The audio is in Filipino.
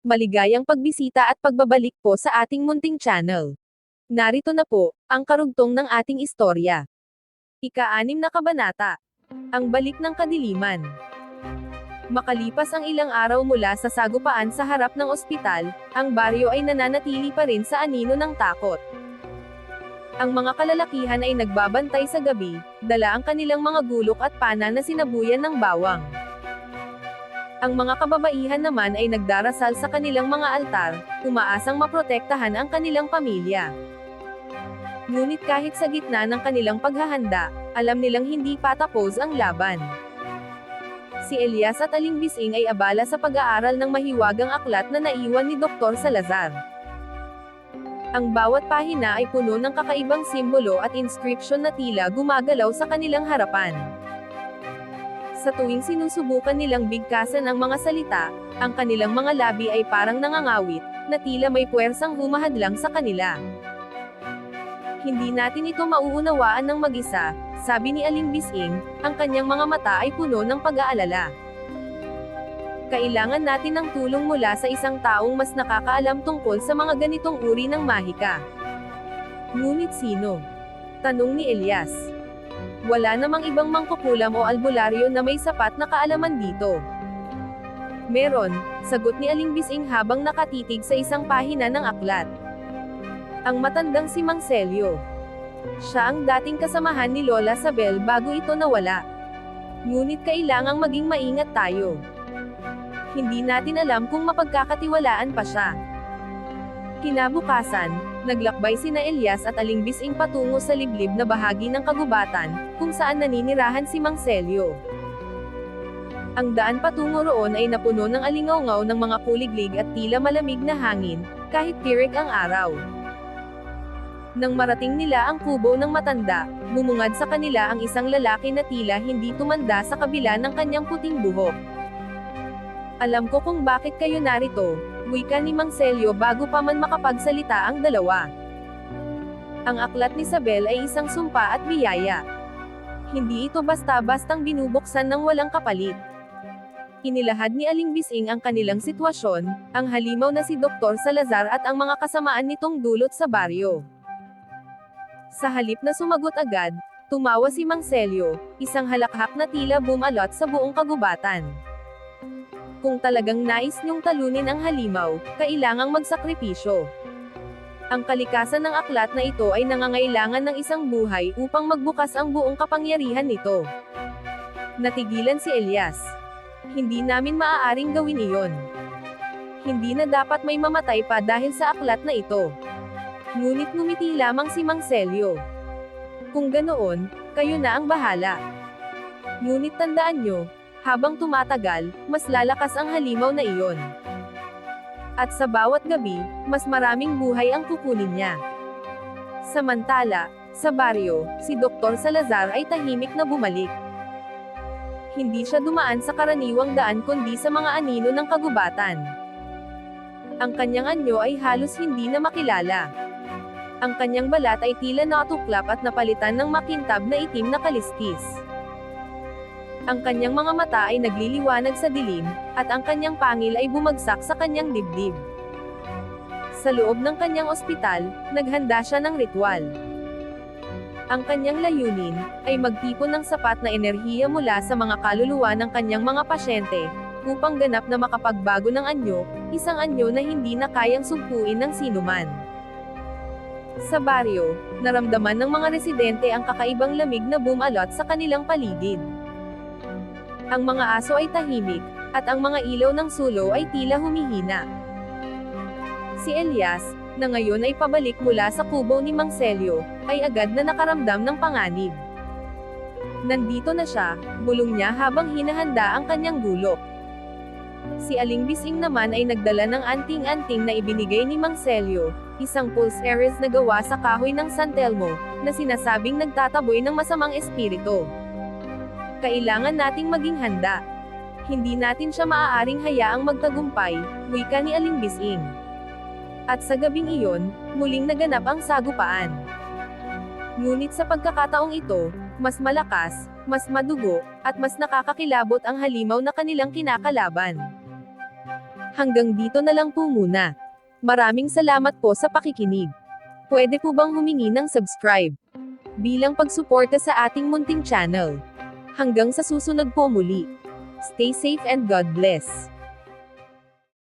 Maligayang pagbisita at pagbabalik po sa ating munting channel. Narito na po, ang karugtong ng ating istorya. Ika-6 na kabanata. Ang balik ng kadiliman. Makalipas ang ilang araw mula sa sagupaan sa harap ng ospital, ang baryo ay nananatili pa rin sa anino ng takot. Ang mga kalalakihan ay nagbabantay sa gabi, dala ang kanilang mga gulok at pana na sinabuyan ng bawang. Ang mga kababaihan naman ay nagdarasal sa kanilang mga altar, umaasang maprotektahan ang kanilang pamilya. Ngunit kahit sa gitna ng kanilang paghahanda, alam nilang hindi pa tapos ang laban. Si Elias at Aling Bising ay abala sa pag-aaral ng mahiwagang aklat na naiwan ni Dr. Salazar. Ang bawat pahina ay puno ng kakaibang simbolo at inscription na tila gumagalaw sa kanilang harapan. Sa tuwing sinusubukan nilang bigkasan ang mga salita, ang kanilang mga labi ay parang nangangawit, na tila may puwersang humahadlang sa kanila. Hindi natin ito mauunawaan ng mag-isa, sabi ni Aling Bising, ang kanyang mga mata ay puno ng pag-aalala. Kailangan natin ng tulong mula sa isang taong mas nakakaalam tungkol sa mga ganitong uri ng mahika. Ngunit sino? Tanong ni Elias. Wala namang ibang mangkukulam o albularyo na may sapat na kaalaman dito. Meron, sagot ni Aling Bising habang nakatitig sa isang pahina ng aklat. Ang matandang si Mang Celio. Siya ang dating kasamahan ni Lola Sabel bago ito nawala. Ngunit kailangang maging maingat tayo. Hindi natin alam kung mapagkakatiwalaan pa siya. Kinabukasan, naglakbay sina Elias at Aling Bising patungo sa liblib na bahagi ng kagubatan, kung saan naninirahan si Mang Celio. Ang daan patungo roon ay napuno ng alingawngaw ng mga kuliglig at tila malamig na hangin, kahit tirik ang araw. Nang marating nila ang kubo ng matanda, bumungad sa kanila ang isang lalaki na tila hindi tumanda sa kabila ng kanyang puting buhok. Alam ko kung bakit kayo narito, wika ni Mang Celio bago pa man makapagsalita ang dalawa. Ang aklat ni Sabel ay isang sumpa at biyaya. Hindi ito basta-bastang binubuksan ng walang kapalit. Inilahad ni Aling Bising ang kanilang sitwasyon, ang halimaw na si Dr. Salazar at ang mga kasamaan nitong dulot sa baryo. Sa halip na sumagot agad, tumawa si Mang Celio, isang halakhak na tila bumalot sa buong kagubatan. Kung talagang nais niyong talunin ang halimaw, kailangang magsakripisyo. Ang kalikasan ng aklat na ito ay nangangailangan ng isang buhay upang magbukas ang buong kapangyarihan nito. Natigilan si Elias. Hindi namin maaaring gawin iyon. Hindi na dapat may mamatay pa dahil sa aklat na ito. Ngunit ngumiti lamang si Mang Celio. Kung ganoon, kayo na ang bahala. Ngunit tandaan nyo, habang tumatagal, mas lalakas ang halimaw na iyon. At sa bawat gabi, mas maraming buhay ang kukunin niya. Samantala, sa baryo, si Dr. Salazar ay tahimik na bumalik. Hindi siya dumaan sa karaniwang daan kundi sa mga anino ng kagubatan. Ang kanyang anyo ay halos hindi na makilala. Ang kanyang balat ay tila natuklap at napalitan ng makintab na itim na kaliskis. Ang kanyang mga mata ay nagliliwanag sa dilim, at ang kanyang pangil ay bumagsak sa kanyang dibdib. Sa loob ng kanyang ospital, naghanda siya ng ritual. Ang kanyang layunin, ay magtipon ng sapat na enerhiya mula sa mga kaluluwa ng kanyang mga pasyente, upang ganap na makapagbago ng anyo, isang anyo na hindi na kayang sugpuin ng sinuman. Sa baryo, naramdaman ng mga residente ang kakaibang lamig na bumalot sa kanilang paligid. Ang mga aso ay tahimik, at ang mga ilaw ng sulo ay tila humihina. Si Elias, na ngayon ay pabalik mula sa kubo ni Mang Celio, ay agad na nakaramdam ng panganib. Nandito na siya, bulong niya habang hinahanda ang kanyang gulok. Si Aling Bising naman ay nagdala ng anting-anting na ibinigay ni Mang Celio, isang pulse eres na gawa sa kahoy ng San Telmo, na sinasabing nagtataboy ng masamang espiritu. Kailangan nating maging handa. Hindi natin siya maaaring hayaang magtagumpay, wika ni Aling Bising. At sa gabing iyon, muling naganap ang sagupaan. Ngunit sa pagkakataong ito, mas malakas, mas madugo, at mas nakakakilabot ang halimaw na kanilang kinakalaban. Hanggang dito na lang po muna. Maraming salamat po sa pakikinig. Pwede po bang humingi ng subscribe bilang pagsuporta sa ating munting channel? Hanggang sa susunod po muli. Stay safe and God bless.